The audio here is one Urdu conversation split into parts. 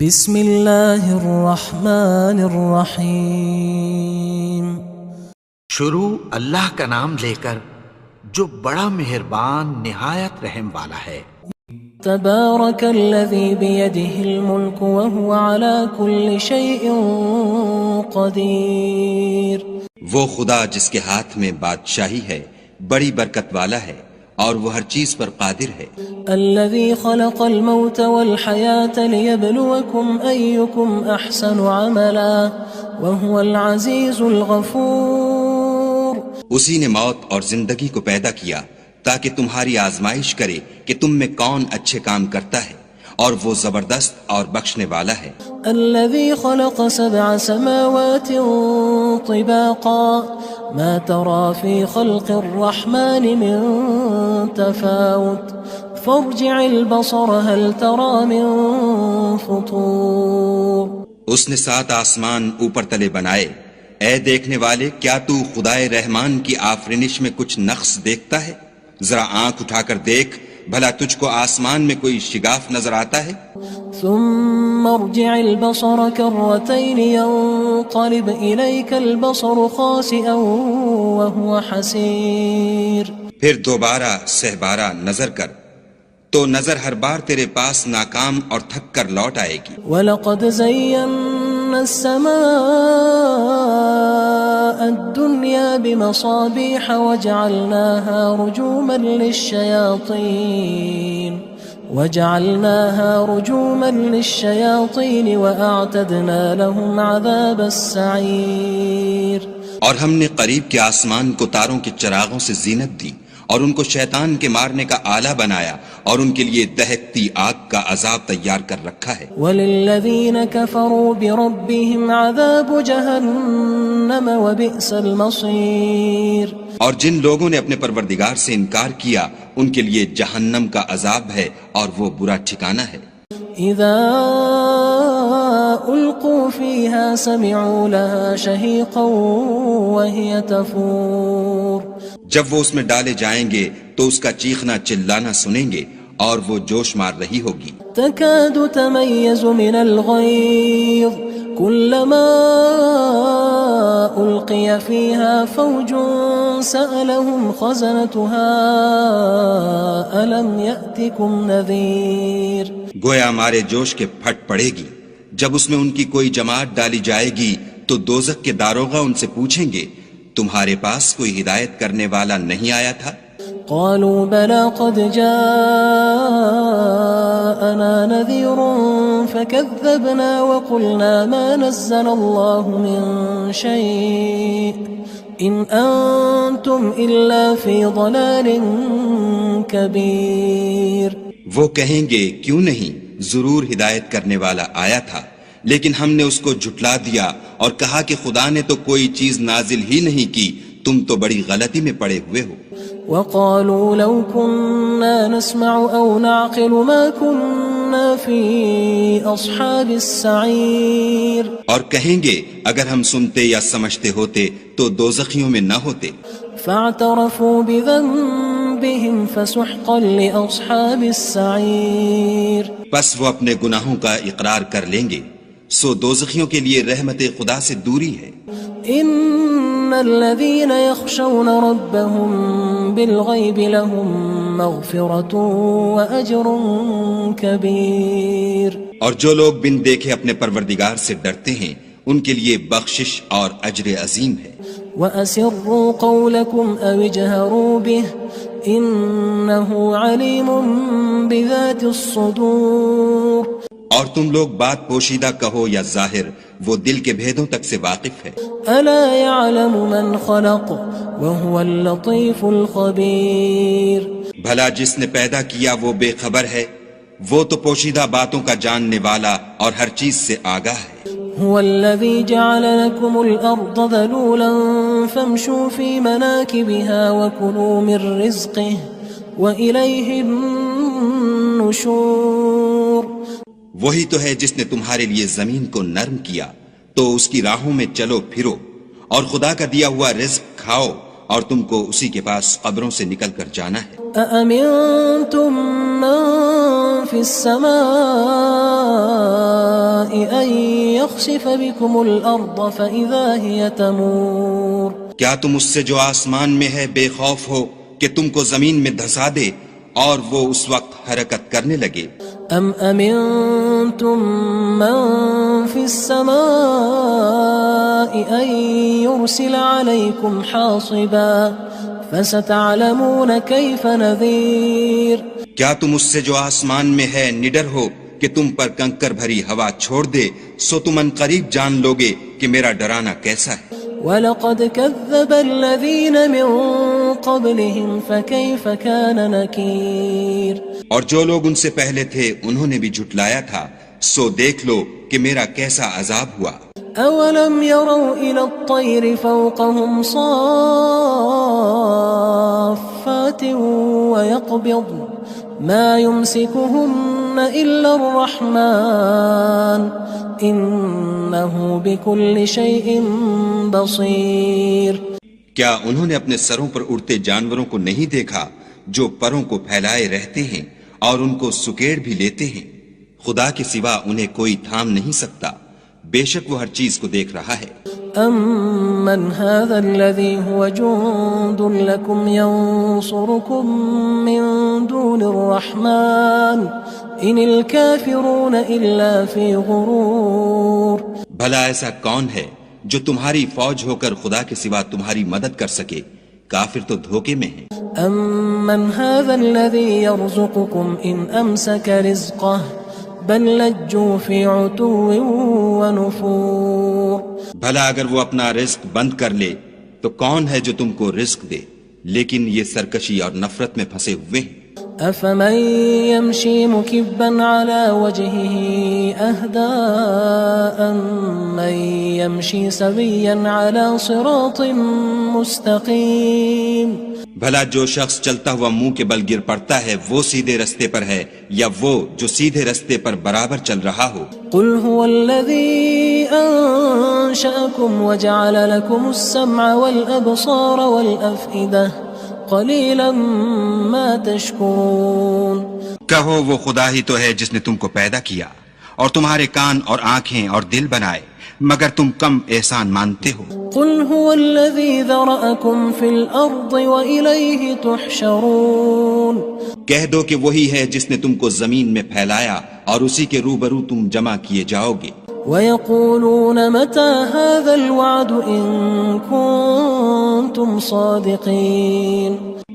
بسم اللہ الرحمن الرحیم۔ شروع اللہ کا نام لے کر جو بڑا مہربان نہایت رحم والا ہے۔ تبارک الذی بیدہ الملک وہو علی کل شیء قدیر۔ وہ خدا جس کے ہاتھ میں بادشاہی ہے بڑی برکت والا ہے اور وہ ہر چیز پر قادر ہے۔ الذي خلق الموت والحياة ليبلوكم أيكم أحسن عملا وهو العزيز الغفور۔ اسی نے موت اور زندگی کو پیدا کیا تاکہ تمہاری آزمائش کرے کہ تم میں کون اچھے کام کرتا ہے، اور وہ زبردست اور بخشنے والا ہے۔ الذي خلق 7 سماوات طباقا ما ترى في خلق الرحمن من تفاوت فارجع البصر هل ترى من فطور۔ اس نے 7 آسمان اوپر تلے بنائے، اے دیکھنے والے کیا تو خدائے رحمان کی آفرینش میں کچھ نقص دیکھتا ہے؟ ذرا آنکھ اٹھا کر دیکھ، بھلا تجھ کو آسمان میں کوئی شگاف نظر آتا ہے؟ ثم ارجع البصر كرتين ينقلب إليك البصر خاسئا وهو حسير۔ پھر دوبارہ سہبارہ نظر کر تو نظر ہر بار تیرے پاس ناکام اور تھک کر لوٹ آئے گی۔ وَلَقَدْ زَيَّنَّا السَّمَاءَ الدُّنْيَا بِمَصَابِيحَ وَجَعَلْنَاهَا رُجُومًا لِلشَّيَاطِينِ وَأَعْتَدْنَا لَهُمْ عَذَابَ السَّعِيرِ۔ اور ہم نے قریب کے آسمان کو تاروں کے چراغوں سے زینت دی اور ان کو شیطان کے مارنے کا آلہ بنایا، اور ان کے لیے دہکتی آگ کا عذاب تیار کر رکھا ہے۔ وَلِلَّذِينَ كَفَرُوا بِرَبِّهِمْ عَذَابُ جَهَنَّمَ وَبِئْسَ الْمَصِيرُ۔ اور جن لوگوں نے اپنے پروردگار سے انکار کیا ان کے لیے جہنم کا عذاب ہے اور وہ برا ٹھکانہ ہے۔ اذا القوا فيها سمعوا لها شهيقا وهي تفور۔ جب وہ اس میں ڈالے جائیں گے تو اس کا چیخنا چلانا سنیں گے اور وہ جوش مار رہی ہوگی۔ تكاد تميز من الغيظ كلما ألقي فيها فوج سألهم خزنتها ألم يأتكم نذير۔ گویا مارے جوش کے پھٹ پڑے گی۔ جب اس میں ان کی کوئی جماعت ڈالی جائے گی تو دوزخ کے داروغہ ان سے پوچھیں گے تمہارے پاس کوئی ہدایت کرنے والا نہیں آیا تھا؟ قالوا بلى قد جاءنا نذير فكذبنا وقلنا ما نزل الله من شيء إن أنتم إلا في ضلال كبير۔ وہ کہیں گے کیوں نہیں، ضرور ہدایت کرنے والا آیا تھا، لیکن ہم نے اس کو جھٹلا دیا اور کہا کہ خدا نے تو کوئی چیز نازل ہی نہیں کی، تم تو بڑی غلطی میں پڑے ہوئے ہو۔ وقالوا لو كنا نسمع أو نعقل ما كنا في أصحاب السعير۔ اور کہیں گے اگر ہم سنتے یا سمجھتے ہوتے تو دوزخیوں میں نہ ہوتے۔ فاعترفوا بذنبهم فسحقا لأصحاب السعير۔ بس وہ اپنے گناہوں کا اقرار کر لیں گے، سو دوزخیوں کے لیے رحمت خدا سے دوری ہے۔ ان الذين يخشون ربهم بالغيب لهم مغفرة واجر كبير۔ اور جو لوگ بن دیکھے اپنے پروردگار سے ڈرتے ہیں ان کے لیے بخشش اور اجر عظیم ہے۔ وَأَسِرُّوا قَوْلَكُمْ أَوِ اجْهَرُوا بِهِ إِنَّهُ عَلِيمٌ بِذَاتِ الصُّدُورِ۔ اور تم لوگ بات پوشیدہ کہو یا ظاہر، وہ دل کے بھیدوں تک سے واقف ہے۔ أَلَا يَعْلَمُ مَنْ خَلَقَ وَهُوَ اللَّطِيفُ الْخَبِيرُ۔ بھلا جس نے پیدا کیا وہ بے خبر ہے، وہ تو پوشیدہ باتوں کا جاننے والا اور ہر چیز سے آگاہ ہے۔ هو الذي جعل لكم الأرض ذلولا فامشوا في مناكبها وكلوا من رزقه وإليه النشور۔ وہی تو ہے جس نے تمہارے لیے زمین کو نرم کیا تو اس کی راہوں میں چلو پھرو اور خدا کا دیا ہوا رزق کھاؤ، اور تم کو اسی کے پاس قبروں سے نکل کر جانا ہے۔ أأمنتم من في السماء أن يخسف بكم الأرض فإذا هي تمور کیا تم اس سے جو آسمان میں ہے بے خوف ہو کہ تم کو زمین میں دھسا دے اور وہ اس وقت حرکت کرنے لگے؟ أم أمنتم من في السماء أن يرسل عليكم حاصبا فستعلمون كيف نذير کیا تم اس سے جو آسمان میں ہے نڈر ہو کہ تم پر کنکر بھری ہوا چھوڑ دے، سو تم ان قریب جان لوگے کہ میرا ڈرانا کیسا ہے۔ وَلَقَدْ كَذَّبَ الَّذِينَ مِن قَبْلِهِمْ فَكَيْفَ كَانَ نَكِيرٌ اور جو لوگ ان سے پہلے تھے انہوں نے بھی جھٹلایا تھا، سو دیکھ لو کہ میرا کیسا عذاب ہوا۔ أَوَلَمْ يَرَوْا إِلَى الطَّيْرِ فَوْقَهُمْ صَافَّاتٍ وَيَقْبِضْنَ مَا يُمْسِكُهُنَّ إِلَّا الرَّحْمَنُ إِنَّهُ بِكُلِّ شَيْءٍ بَصِيرٌ کیا انہوں نے اپنے سروں پر اڑتے جانوروں کو نہیں دیکھا جو پروں کو پھیلائے رہتے ہیں اور ان کو سکیڑ بھی لیتے ہیں؟ خدا کے سوا انہیں کوئی تھام نہیں سکتا، بے شک وہ ہر چیز کو دیکھ رہا ہے۔ أَمَّنْ هَذَا الَّذِي هُوَ جُندٌ لَكُمْ يَنصُرُكُم مِّن دُونِ الرَّحْمَنِ إِنِ الْكَافِرُونَ إِلَّا فِي غُرُورٍ بھلا ایسا کون ہے جو تمہاری فوج ہو کر خدا کے سوا تمہاری مدد کر سکے؟ کافر تو دھوکے میں ہیں۔ أَمَّنْ هَذَا الَّذِي يَرْزُقُكُمْ إِنْ أَمْسَكَ رِزْقَهُ بَلْ لَجُّوا فِي عُتُوٍّ وَنُفُورٍ بھلا اگر وہ اپنا رزق بند کر لے تو کون ہے جو تم کو رزق دے؟ لیکن یہ سرکشی اور نفرت میں پھنسے ہوئے ہیں۔ أَفَمَن يَمْشِي مُكِبًّا عَلَى وَجْهِهِ أَهْدَىٰ أَمَّن يَمْشِي سَوِيًّا عَلَى صِرَاطٍ مُّسْتَقِيمٍ بھلا جو شخص چلتا ہوا منہ کے بل گر پڑتا ہے وہ سیدھے رستے پر ہے یا وہ جو سیدھے رستے پر برابر چل رہا ہو؟ قُلْ هُوَ الَّذِي أَنشَأَكُمْ وَجَعَلَ لَكُمُ السَّمْعَ وَالْأَبْصَارَ وَالْأَفْئِدَةَ قَلِيلًا مَا تَشْكُرُونَ کہو وہ خدا ہی تو ہے جس نے تم کو پیدا کیا اور تمہارے کان اور آنکھیں اور دل بنائے، مگر تم کم احسان مانتے ہو۔ قُلْ هُوَ الَّذِي ذَرَأَكُمْ فِي الْأَرْضِ وَإِلَيْهِ تُحْشَرُونَ کہہ دو کہ وہی ہے جس نے تم کو زمین میں پھیلایا اور اسی کے روبرو تم جمع کیے جاؤ گے۔ وَيَقُولُونَ مَتَى هَذَا الْوَعْدُ إِن كُنتُمْ صَادِقِينَ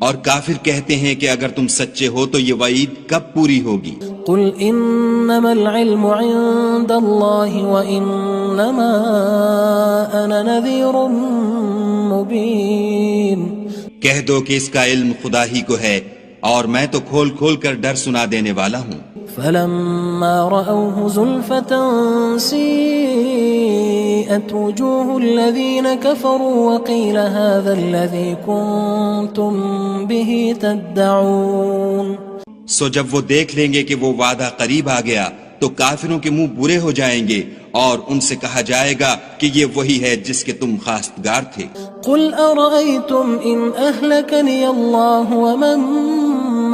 اور کافر کہتے ہیں کہ اگر تم سچے ہو تو یہ وعید کب پوری ہوگی؟ قُلْ إِنَّمَا الْعِلْمُ عِندَ اللَّهِ وَإِنَّمَا أَنَا نَذِيرٌ مُّبِينٌ کہہ دو کہ اس کا علم خدا ہی کو ہے اور میں تو کھول کھول کر ڈر سنا دینے والا ہوں۔ فَلَمَّا رَأَوْهُ زُلْفَةً سِيئَتْ وُجُوهُ الَّذِينَ كَفَرُوا وَقِيلَ هَذَا الَّذِي كُنتُم بِهِ تَدَّعُونَ سو جب وہ دیکھ لیں گے کہ وہ وعدہ قریب آ گیا تو کافروں کے منہ برے ہو جائیں گے اور ان سے کہا جائے گا کہ یہ وہی ہے جس کے تم خواستگار تھے۔ قُلْ أَرَأَيْتُمْ إِنْ أَهْلَكَنِيَ اللَّهُ وَمَن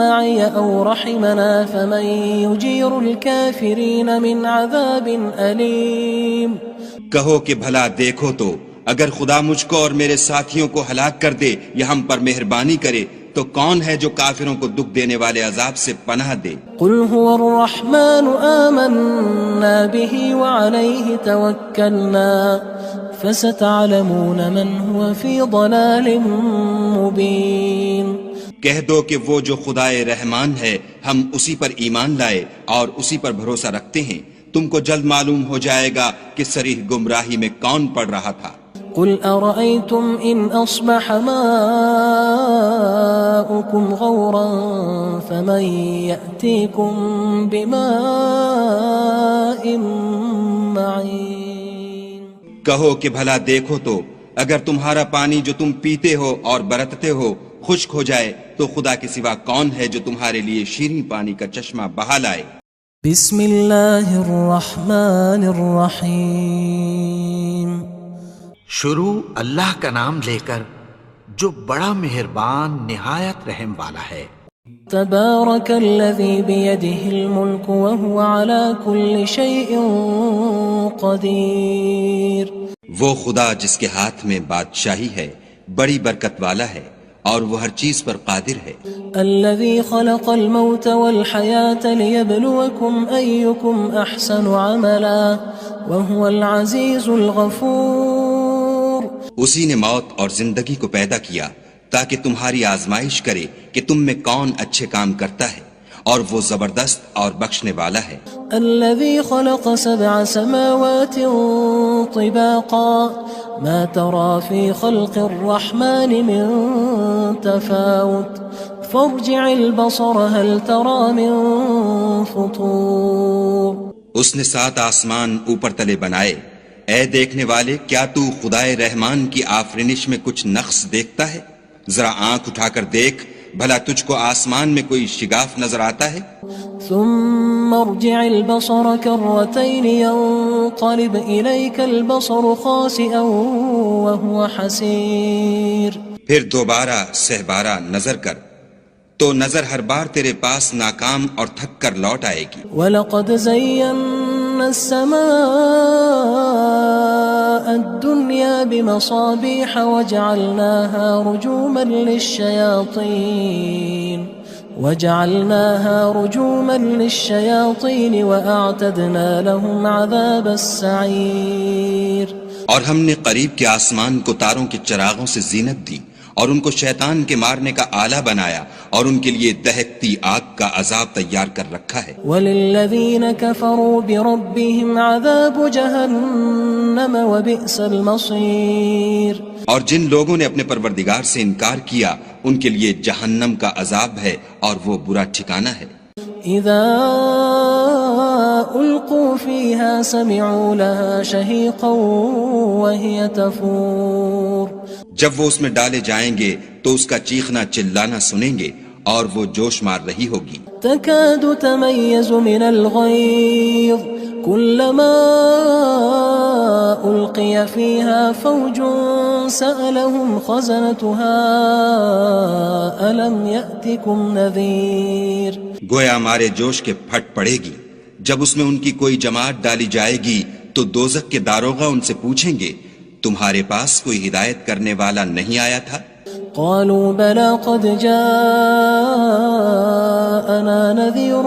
مَّعِيَ أَوْ رَحِمَنَا فَمَن يُجِيرُ الْكَافِرِينَ مِنْ عَذَابٍ أَلِيمٍ کہو کہ بھلا دیکھو تو اگر خدا مجھ کو اور میرے ساتھیوں کو ہلاک کر دے یا ہم پر مہربانی کرے تو کون ہے جو کافروں کو دکھ دینے والے عذاب سے پناہ دے؟ قُلْ هُوَ الرَّحْمَنُ آمَنَّا بِهِ وَعَلَيْهِ تَوَكَّلْنَا فَسَتَعْلَمُونَ مَنْ هُوَ فِي ضَلَالٍ مُّبِينٍ کہہ دو کہ وہ جو خدائے رحمان ہے ہم اسی پر ایمان لائے اور اسی پر بھروسہ رکھتے ہیں، تم کو جلد معلوم ہو جائے گا کہ صریح گمراہی میں کون پڑ رہا تھا۔ قُلْ أَرَأَيْتُمْ إِنْ أَصْبَحَ مَاؤُكُمْ غَوْرًا فَمَن يَأْتِيكُم بِمَاءٍ مَّعِينٍ کہو کہ بھلا دیکھو تو اگر تمہارا پانی جو تم پیتے ہو اور برتتے ہو خشک ہو جائے تو خدا کے سوا کون ہے جو تمہارے لیے شیریں پانی کا چشمہ بہا لائے؟ بسم اللہ الرحمن الرحیم شروع اللہ کا نام لے کر جو بڑا مہربان نہایت رحم والا ہے۔ تبارك الذي بيده الملك وهو على كل شيء قدير. وہ خدا جس کے ہاتھ میں بادشاہی ہے بڑی برکت والا ہے اور وہ ہر چیز پر قادر ہے. الذي خلق الموت والحياة ليبلوكم أيكم أحسن عملا وهو العزيز الغفور. اسی نے موت اور زندگی کو پیدا کیا تاکہ تمہاری آزمائش کرے کہ تم میں کون اچھے کام کرتا ہے اور وہ زبردست اور بخشنے والا ہے. الذي خلق 7 سماوات طباقا ما ترى في خلق الرحمن من تفاوت فارجع البصر هل ترى من فطور. اس نے 7 آسمان اوپر تلے بنائے. اے دیکھنے والے کیا تو خدائے رحمان کی آفرینش میں کچھ نقص دیکھتا ہے؟ ذرا آنکھ اٹھا کر دیکھ بھلا تجھ کو آسمان میں کوئی شگاف نظر آتا ہے؟ ثم ارجع البصر كرتين ينقلب إليك البصر خاسئا وهو حسير. پھر دوبارہ سہبارہ نظر کر تو نظر ہر بار تیرے پاس ناکام اور تھک کر لوٹ آئے گی. وَلَقَدْ زَيَّنَّا السَّمَاءَ الدُّنْيَا بِمَصَابِيحَ وَجَعَلْنَاهَا لِلشَّيَاطِينِ وَأَعْتَدْنَا لَهُمْ عَذَابَ السَّعِيرِ. اور ہم نے قریب کے آسمان کو تاروں کے چراغوں سے زینت دی اور ان کو شیطان کے مارنے کا آلہ بنایا اور ان کے لیے دہکتی آگ کا عذاب تیار کر رکھا ہے. وَلِلَّذِينَ كَفَرُوا بِرَبِّهِمْ عَذَابُ جَهَنَّمَ وَبِئْسَ الْمَصِيرُ. اور جن لوگوں نے اپنے پروردگار سے انکار کیا ان کے لیے جہنم کا عذاب ہے اور وہ برا ٹھکانہ ہے. اذا القوا فيها سمعوا لها شهيقا وهي تفور. جب وہ اس میں ڈالے جائیں گے تو اس کا چیخنا چلانا سنیں گے اور وہ جوش مار رہی ہوگی. تكاد تميز من الغيظ كلما ألقي فيها فوج سألهم خزنتها ألم يأتكم نذير. گویا مارے جوش کے پھٹ پڑے گی. جب اس میں ان کی کوئی جماعت ڈالی جائے گی تو دوزخ کے داروغہ ان سے پوچھیں گے تمہارے پاس کوئی ہدایت کرنے والا نہیں آیا تھا؟ قالوا بلى قد جاءنا نذير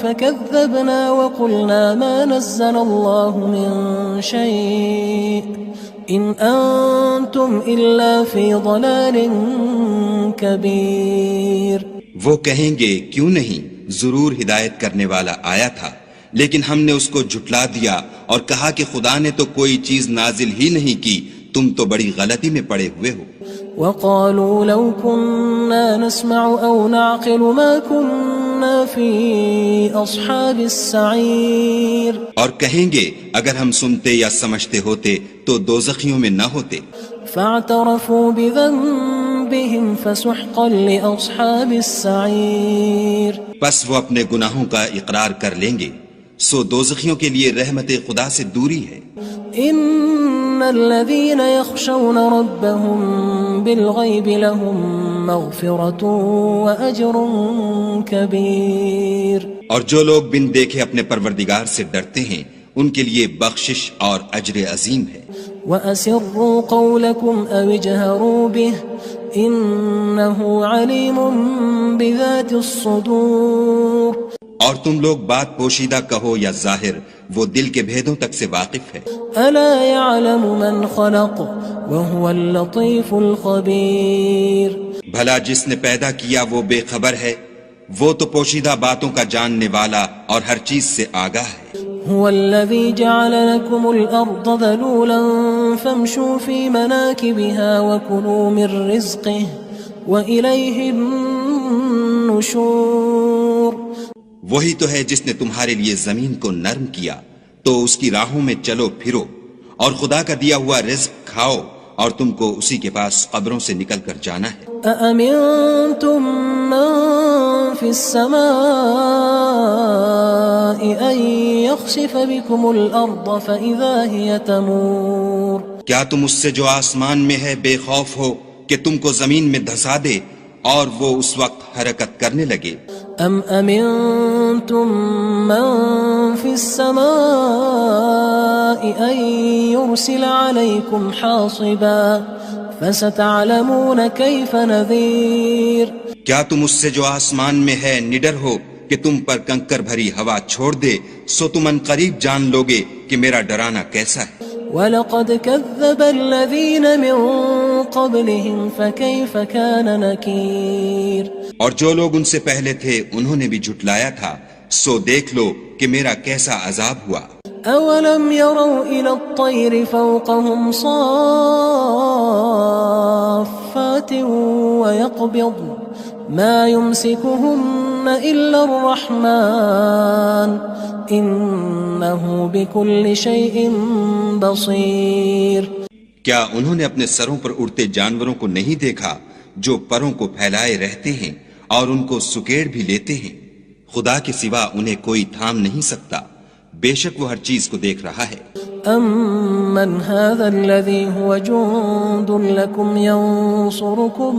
فكذبنا وقلنا ما نزل الله من شيء إن أنتم إلا في ضلال كبير. وہ کہیں گے کیوں نہیں، ضرور ہدایت کرنے والا آیا تھا، لیکن ہم نے اس کو جھٹلا دیا اور کہا کہ خدا نے تو کوئی چیز نازل ہی نہیں کی، تم تو بڑی غلطی میں پڑے ہوئے ہو. وقالوا لو كنا نسمع أو نعقل ما كنا في أصحاب السعير. اور کہیں گے اگر ہم سنتے یا سمجھتے ہوتے تو دوزخیوں میں نہ ہوتے. فاعترفوا بذنبهم فسحقا لأصحاب السعير. پس وہ اپنے گناہوں کا اقرار کر لیں گے، سو دوزخیوں کے لیے رحمت خدا سے دوری ہے. ان الذين يخشون ربهم بالغيب لهم مغفرة واجر كبير. اور جو لوگ بن دیکھے اپنے پروردگار سے ڈرتے ہیں ان کے لیے بخشش اور اجر عظیم ہے. وَأَسِرُّوا قَوْلَكُمْ أَوِ اجْهَرُوا بِهِ إِنَّهُ عَلِيمٌ بِذَاتِ الصُّدُورِ. اور تم لوگ بات پوشیدہ کہو یا ظاہر، وہ دل کے بھیدوں تک سے واقف ہے. أَلَا يَعْلَمُ مَنْ خَلَقَ وَهُوَ اللَّطِيفُ الْخَبِيرُ. بھلا جس نے پیدا کیا وہ بے خبر ہے، وہ تو پوشیدہ باتوں کا جاننے والا اور ہر چیز سے آگاہ ہے. هو الذي جعل لكم الأرض ذلولا فامشوا في مناكبها وكلوا من رزقه وإليه النشور. وہی تو ہے جس نے تمہارے لیے زمین کو نرم کیا تو اس کی راہوں میں چلو پھرو اور خدا کا دیا ہوا رزق کھاؤ اور تم کو اسی کے پاس قبروں سے نکل کر جانا ہے. أأمنتم من في السماء أن يخسف بكم الأرض فإذا هي تمور. کیا تم اس سے جو آسمان میں ہے بے خوف ہو کہ تم کو زمین میں دھسا دے اور وہ اس وقت حرکت کرنے لگے. ام امنتم من في السماء ان يرسل عليكم حاصبا فستعلمون كيف نذير. کیا تم اس سے جو آسمان میں ہے نڈر ہو کہ تم پر کنکر بھری ہوا چھوڑ دے؟ سو تم ان قریب جان لوگے کہ میرا ڈرانا کیسا ہے. وَلَقَدْ كَذَّبَ الَّذِينَ مِن قَبْلِهِمْ فَكَيْفَ كَانَ نَكِيرٌ. اور جو لوگ ان سے پہلے تھے انہوں نے بھی جھٹلایا تھا، سو دیکھ لو کہ میرا کیسا عذاب ہوا. أَوَلَمْ يَرَوْا إِلَى الطَّيْرِ فَوْقَهُمْ صَافَّاتٍ وَيَقْبِضْنَ مَا يُمْسِكُهُنَّ إِلَّا الرَّحْمَنُ إِنَّهُ بِكُلِّ شَيْءٍ بَصِيرٌ. کیا انہوں نے اپنے سروں پر اڑتے جانوروں کو نہیں دیکھا جو پروں کو پھیلائے رہتے ہیں اور ان کو سکیڑ بھی لیتے ہیں؟ خدا کے سوا انہیں کوئی تھام نہیں سکتا، بے شک وہ ہر چیز کو دیکھ رہا ہے. أَمَّنْ هَذَا الَّذِي هُوَ جُندٌ لَكُمْ يَنصُرُكُم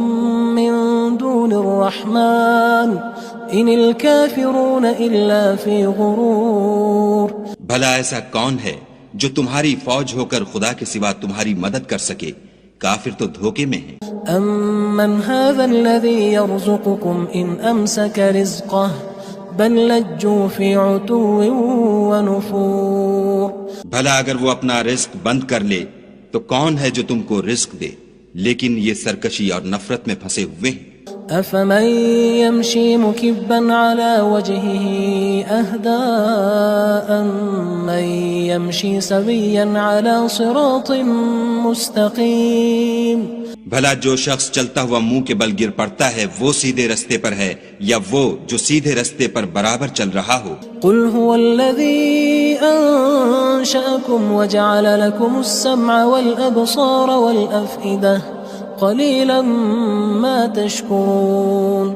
مِّن دُونِ الرَّحْمَنِ إِنِ الْكَافِرُونَ إِلَّا فِي غُرُورٍ. بھلا ایسا کون ہے جو تمہاری فوج ہو کر خدا کے سوا تمہاری مدد کر سکے؟ کافر تو دھوکے میں ہیں. أَمَّنْ هَذَا الَّذِي يَرْزُقُكُمْ إِنْ أَمْسَكَ رِزْقَهُ بَلْ لَجُّوا فِي عُتُوٍّ وَنُفُورٍ. بھلا اگر وہ اپنا رزق بند کر لے تو کون ہے جو تم کو رزق دے؟ لیکن یہ سرکشی اور نفرت میں پھنسے ہوئے ہیں. أَفَمَن يَمْشِي مُكِبًّا عَلَى وَجْهِهِ أَهْدَىٰ أَمَّن يَمْشِي سَوِيًّا عَلَى صِرَاطٍ مُّسْتَقِيمٍ. بھلا جو شخص چلتا ہوا منہ کے بل گر پڑتا ہے وہ سیدھے رستے پر ہے یا وہ جو سیدھے رستے پر برابر چل رہا ہو؟ قُلْ هُوَ الَّذِي أَنشَأَكُمْ وَجَعَلَ لَكُمُ السَّمْعَ وَالْأَبْصَارَ وَالْأَفْئِدَةَ قَلِيلًا مَا تَشْكُرُونَ.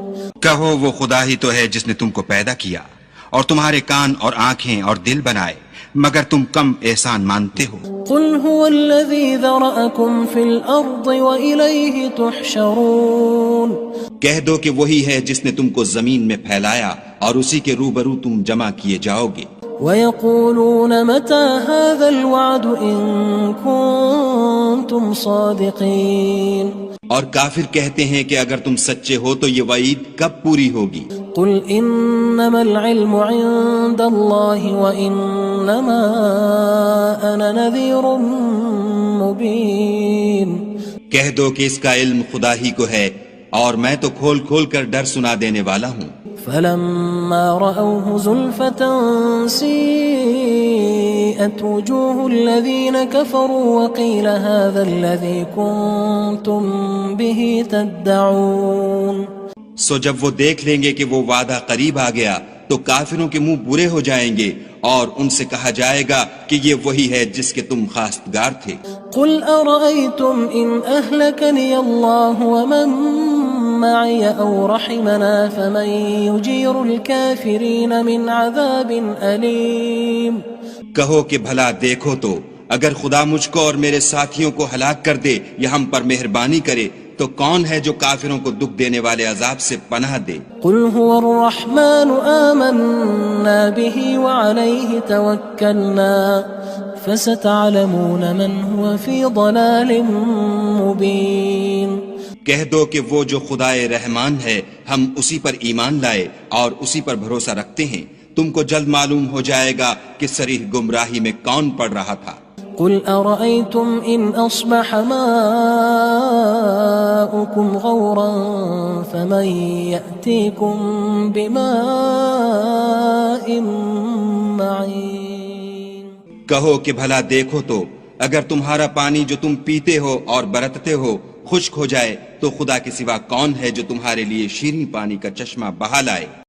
کہو وہ خدا ہی تو ہے جس نے تم کو پیدا کیا اور تمہارے کان اور آنکھیں اور دل بنائے، مگر تم کم احسان مانتے ہو. قُلْ هُوَ الَّذِي ذَرَأَكُمْ فِي الْأَرْضِ وَإِلَيْهِ تُحْشَرُونَ. کہہ دو کہ وہی ہے جس نے تم کو زمین میں پھیلایا اور اسی کے روبرو تم جمع کیے جاؤ گے. وَيَقُولُونَ مَتَى هَذَا الْوَعْدُ إِن كُنتُمْ صَادِقِينَ. اور کافر کہتے ہیں کہ اگر تم سچے ہو تو یہ وعید کب پوری ہوگی؟ قُلْ إِنَّمَا الْعِلْمُ عِندَ اللَّهِ وَإِنَّمَا أَنَا نَذِيرٌ مُّبِينٌ. کہہ دو کہ اس کا علم خدا ہی کو ہے اور میں تو کھول کھول کر ڈر سنا دینے والا ہوں. فَلَمَّا رَأَوْهُ زُلْفَةً سِيئَتْ وُجُوهُ الَّذِينَ كَفَرُوا وَقِيلَ هَذَا الَّذِي كُنتُم بِهِ تَدَّعُونَ. سو جب وہ دیکھ لیں گے کہ وہ وعدہ قریب آ گیا تو کافروں کے منہ برے ہو جائیں گے اور ان سے کہا جائے گا کہ یہ وہی ہے جس کے تم خواستگار تھے. قُلْ أَرَأَيْتُمْ إِنْ أَهْلَكَنِيَ اللَّهُ وَمَن مَّعِيَ أَوْ رَحِمَنَا فَمَن يُجِيرُ الْكَافِرِينَ مِنْ عَذَابٍ أَلِيمٍ. کہو کہ بھلا دیکھو تو اگر خدا مجھ کو اور میرے ساتھیوں کو ہلاک کر دے یا ہم پر مہربانی کرے تو کون ہے جو کافروں کو دکھ دینے والے عذاب سے پناہ دے؟ قُلْ هُوَ الرَّحْمَنُ آمَنَّا بِهِ وَعَلَيْهِ تَوَكَّلْنَا فَسَتَعْلَمُونَ مَنْ هُوَ فِي ضَلَالٍ مُّبِينٍ. کہہ دو کہ وہ جو خدائے رحمان ہے ہم اسی پر ایمان لائے اور اسی پر بھروسہ رکھتے ہیں، تم کو جلد معلوم ہو جائے گا کہ صریح گمراہی میں کون پڑ رہا تھا. قُلْ أَرَأَيْتُمْ إِنْ أَصْبَحَ مَاؤُكُمْ غَوْرًا فَمَن يَأْتِيكُم بِمَاءٍ مَّعِينٍ. کہو کہ بھلا دیکھو تو اگر تمہارا پانی جو تم پیتے ہو اور برتتے ہو خشک ہو جائے تو خدا کے سوا کون ہے جو تمہارے لیے شیریں پانی کا چشمہ بہا لائے؟